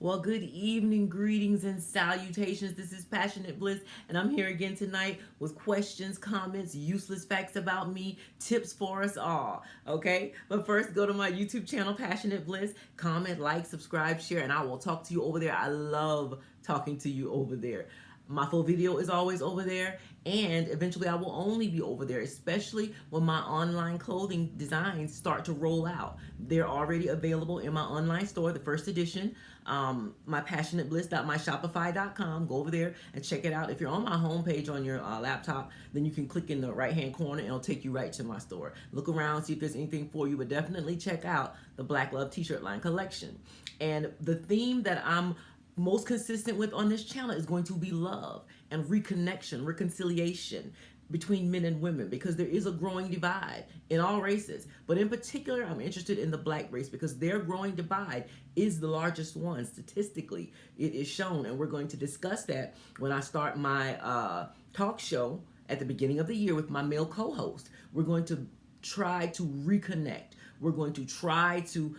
Well, good evening, greetings, and salutations. This is Passionate Bliss, and I'm here again tonight with questions, comments, useless facts about me, tips for us all. Okay? But first, go to my YouTube channel, Passionate Bliss, comment, like, subscribe, share, and I will talk to you over there. I love talking to you over there. My full video is always over there, and eventually I will only be over there, especially when my online clothing designs start to roll out. They're already available in my online store, the first edition, my passionatebliss.myshopify.com. Go over there and check it out. If you're on my homepage on your laptop, then you can click in the right hand corner and it'll take you right to my store. Look around, see if there's anything for you, but definitely check out the Black Love t-shirt line collection. And the theme that I'm most consistent with on this channel is going to be love and reconnection, reconciliation between men and women, because there is a growing divide in all races. But in particular, I'm interested in the Black race because their growing divide is the largest one. Statistically, it is shown. And we're going to discuss that when I start my talk show at the beginning of the year with my male co-host. We're going to try to reconnect. We're going to try to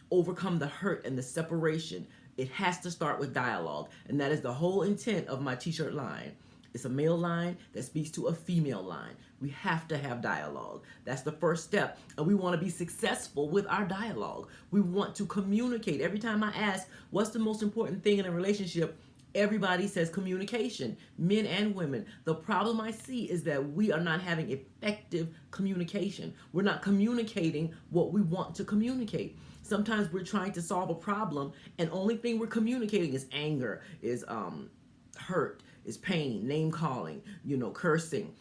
overcome the hurt and the separation. It has to start with dialogue, and that is the whole intent of my t-shirt line. It's a male line that speaks to a female line. We have to have dialogue. That's the first step, and we want to be successful with our dialogue. We want to communicate. Every time I ask, what's the most important thing in a relationship? Everybody says communication, men and women. The problem I see is that we are not having effective communication. We're not communicating what we want to communicate. Sometimes we're trying to solve a problem, and only thing we're communicating is anger, is hurt, is pain, name calling, cursing,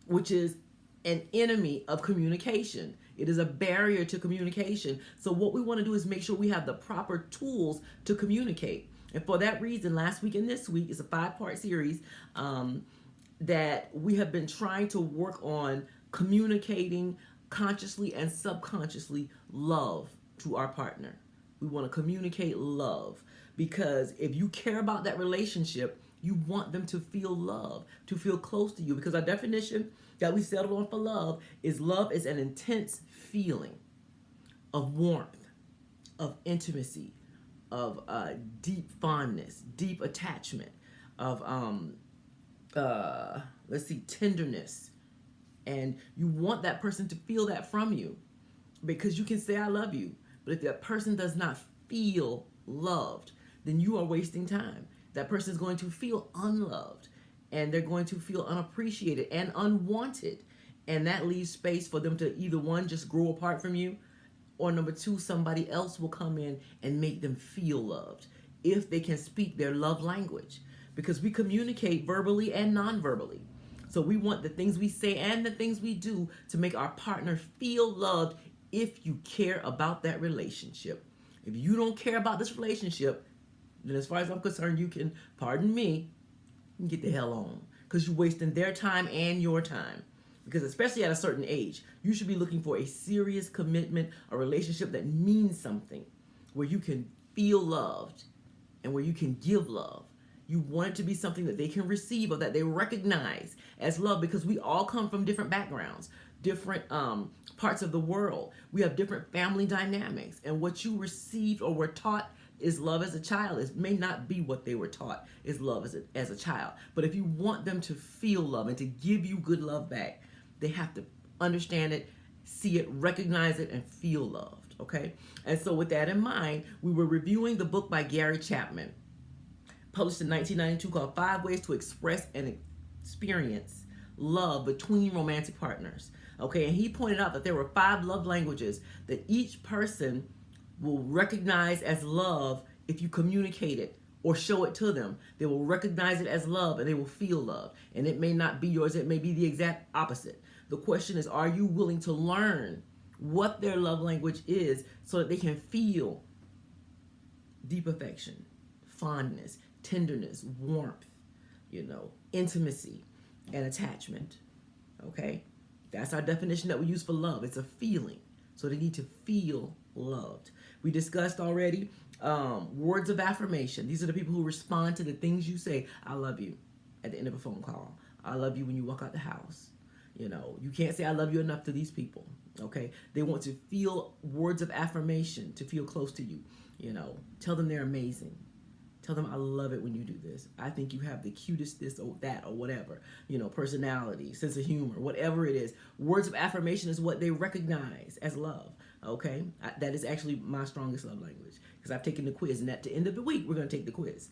which is an enemy of communication. It is a barrier to communication. So what we want to do is make sure we have the proper tools to communicate. And for that reason, last week and this week is a 5-part series that we have been trying to work on communicating consciously and subconsciously love to our partner. We want to communicate love, because if you care about that relationship, you want them to feel love, to feel close to you, because our definition that we settled on for love is an intense feeling of warmth, of intimacy, of deep fondness, deep attachment, of tenderness. And you want that person to feel that from you, because you can say I love you, but if that person does not feel loved, then you are wasting time. That person is going to feel unloved, and they're going to feel unappreciated and unwanted. And that leaves space for them to either one, just grow apart from you, or number two, somebody else will come in and make them feel loved if they can speak their love language. Because we communicate verbally and non-verbally. So we want the things we say and the things we do to make our partner feel loved if you care about that relationship. If you don't care about this relationship, then as far as I'm concerned, you can, pardon me, get the hell on. Because you're wasting their time and your time. Because especially at a certain age, you should be looking for a serious commitment, a relationship that means something, where you can feel loved and where you can give love. You want it to be something that they can receive or that they recognize as love, because we all come from different backgrounds, different parts of the world. We have different family dynamics, and what you received or were taught is love as a child. It may not be what they were taught is love as a child. But if you want them to feel love and to give you good love back, they have to understand it, see it, recognize it, and feel loved, okay? And so with that in mind, we were reviewing the book by Gary Chapman, published in 1992, called 5 Ways to Express and Experience Love Between Romantic Partners. Okay, and he pointed out that there were 5 love languages that each person will recognize as love if you communicate it or show it to them. They will recognize it as love and they will feel love. And it may not be yours, it may be the exact opposite. The question is, are you willing to learn what their love language is so that they can feel deep affection, fondness, tenderness, warmth, intimacy, and attachment. Okay? That's our definition that we use for love. It's a feeling. So they need to feel loved. We discussed already words of affirmation. These are the people who respond to the things you say. I love you at the end of a phone call. I love you when you walk out the house. You can't say I love you enough to these people. Okay? They want to feel words of affirmation, to feel close to you. Tell them they're amazing. Tell them, I love it when you do this. I think you have the cutest this or that or whatever. Personality, sense of humor, whatever it is. Words of affirmation is what they recognize as love. Okay? That is actually my strongest love language, because I've taken the quiz, and at the end of the week, we're going to take the quiz.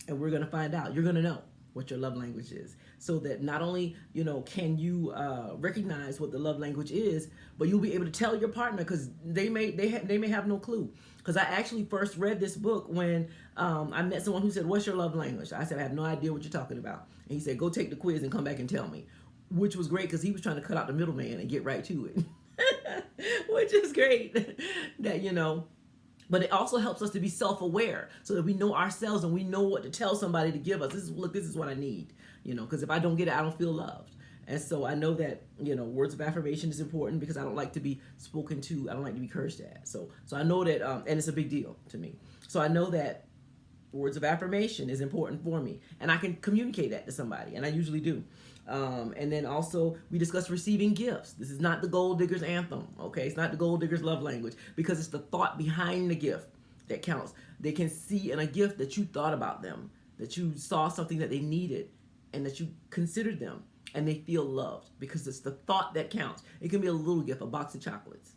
And we're going to find out. You're going to know what your love language is, so that not only can you recognize what the love language is, but you'll be able to tell your partner, because they may have no clue. Because I actually first read this book when I met someone who said, "What's your love language?" I said, "I have no idea what you're talking about." And he said, "Go take the quiz and come back and tell me," which was great, because he was trying to cut out the middleman and get right to it, which is great. That But it also helps us to be self-aware, so that we know ourselves and we know what to tell somebody to give us. This is what I need, because if I don't get it, I don't feel loved. And so I know that, words of affirmation is important, because I don't like to be spoken to. I don't like to be cursed at. So I know that, and it's a big deal to me. So I know that words of affirmation is important for me, and I can communicate that to somebody, and I usually do. And then also we discuss receiving gifts. This is not the gold digger's anthem, okay? It's not the gold digger's love language, because it's the thought behind the gift that counts. They can see in a gift that you thought about them, that you saw something that they needed, and that you considered them, and they feel loved, because it's the thought that counts. It can be a little gift, a box of chocolates,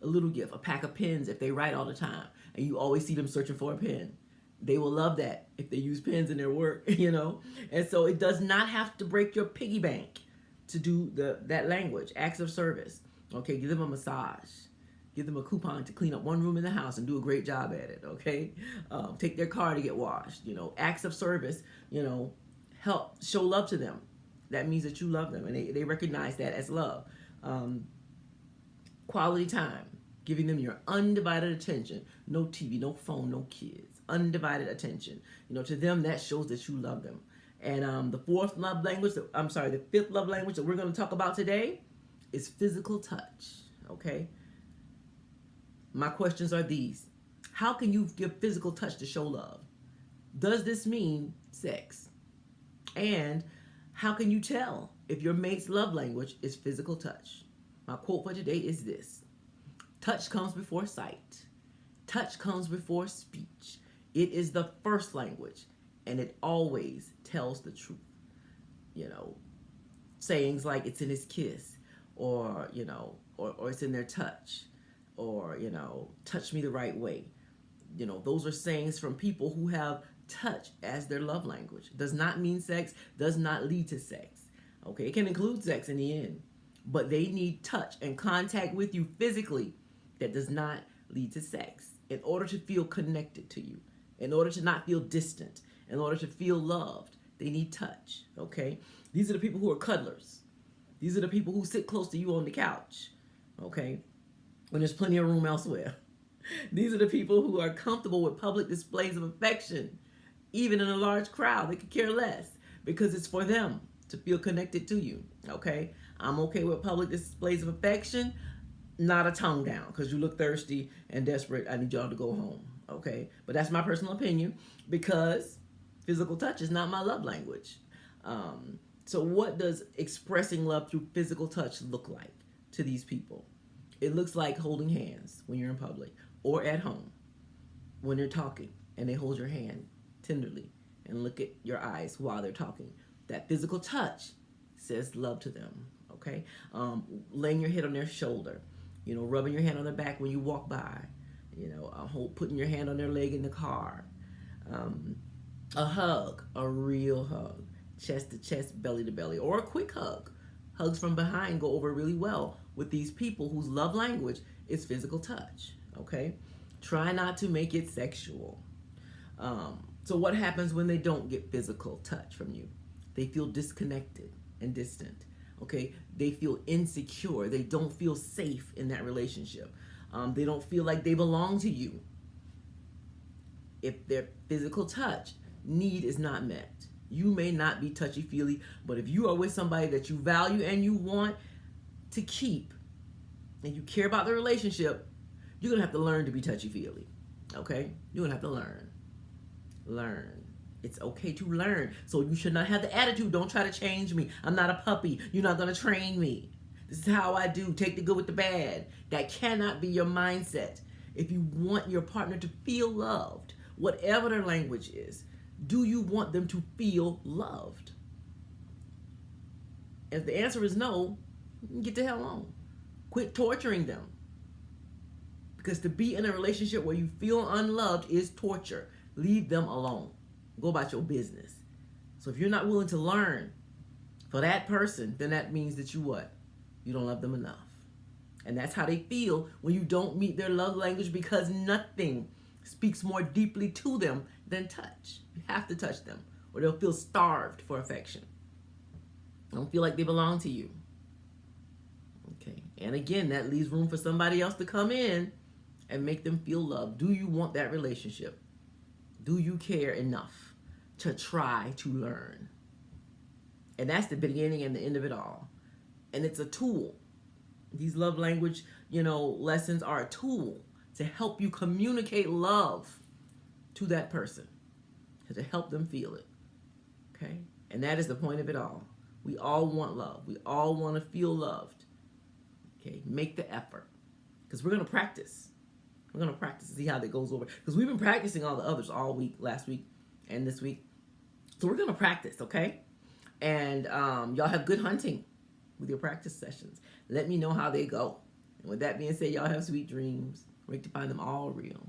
a little gift, a pack of pens if they write all the time, and you always see them searching for a pen. They will love that if they use pens in their work, And so it does not have to break your piggy bank to do that language. Acts of service. Okay, give them a massage. Give them a coupon to clean up one room in the house and do a great job at it, okay? Take their car to get washed. Acts of service, help show love to them. That means that you love them, and they recognize that as love. Quality time. Giving them your undivided attention. No TV, no phone, no kids. Undivided attention. To them, that shows that you love them. And the fifth love language that we're going to talk about today is physical touch. Okay? My questions are these. How can you give physical touch to show love? Does this mean sex? And how can you tell if your mate's love language is physical touch? My quote for today is this. Touch comes before sight. Touch comes before speech. It is the first language, and it always tells the truth. Sayings like it's in his kiss, or it's in their touch, or, touch me the right way. Those are sayings from people who have touch as their love language. Does not mean sex, does not lead to sex. Okay, it can include sex in the end, but they need touch and contact with you physically that does not lead to sex, in order to feel connected to you, in order to not feel distant, in order to feel loved. They need touch, okay? These are the people who are cuddlers. These are the people who sit close to you on the couch, okay, when there's plenty of room elsewhere. These are the people who are comfortable with public displays of affection, even in a large crowd. They could care less, because it's for them to feel connected to you, okay? I'm okay with public displays of affection, not a tongue down, because you look thirsty and desperate. I need y'all to go home, okay? But that's my personal opinion, because physical touch is not my love language. So what does expressing love through physical touch look like to these people? It looks like holding hands when you're in public, or at home when they're talking and they hold your hand tenderly and look at your eyes while they're talking. That physical touch says love to them, okay? Laying your head on their shoulder, rubbing your hand on their back when you walk by, putting your hand on their leg in the car. A hug, a real hug, chest to chest, belly to belly, or a quick hug. Hugs from behind go over really well with these people whose love language is physical touch, okay? Try not to make it sexual. So what happens when they don't get physical touch from you? They feel disconnected and distant, okay? They feel insecure. They don't feel safe in that relationship. They don't feel like they belong to you. If their physical touch need is not met, you may not be touchy-feely, but if you are with somebody that you value and you want to keep, and you care about the relationship, you're going to have to learn to be touchy-feely, okay? You're going to have to learn. Learn. It's okay to learn. So you should not have the attitude, don't try to change me. I'm not a puppy. You're not going to train me. This is how I do. Take the good with the bad. That cannot be your mindset. If you want your partner to feel loved, whatever their language is, do you want them to feel loved? If the answer is no, get the hell on. Quit torturing them. Because to be in a relationship where you feel unloved is torture. Leave them alone. Go about your business. So if you're not willing to learn for that person, then that means that you what? You don't love them enough. And that's how they feel when you don't meet their love language, because nothing speaks more deeply to them than touch. You have to touch them or they'll feel starved for affection. They don't feel like they belong to you. Okay. And again, that leaves room for somebody else to come in and make them feel loved. Do you want that relationship? Do you care enough to try to learn? And that's the beginning and the end of it all. And it's a tool. These love language, lessons are a tool to help you communicate love to that person, to help them feel it. Okay? And that is the point of it all. We all want love. We all want to feel loved. Okay? Make the effort. Because we're going to practice. We're going to practice and see how that goes over. Because we've been practicing all the others all week, last week and this week. So we're going to practice, okay? And y'all have good hunting with your practice sessions. Let me know how they go. And with that being said, y'all have sweet dreams. Wait to find them all real.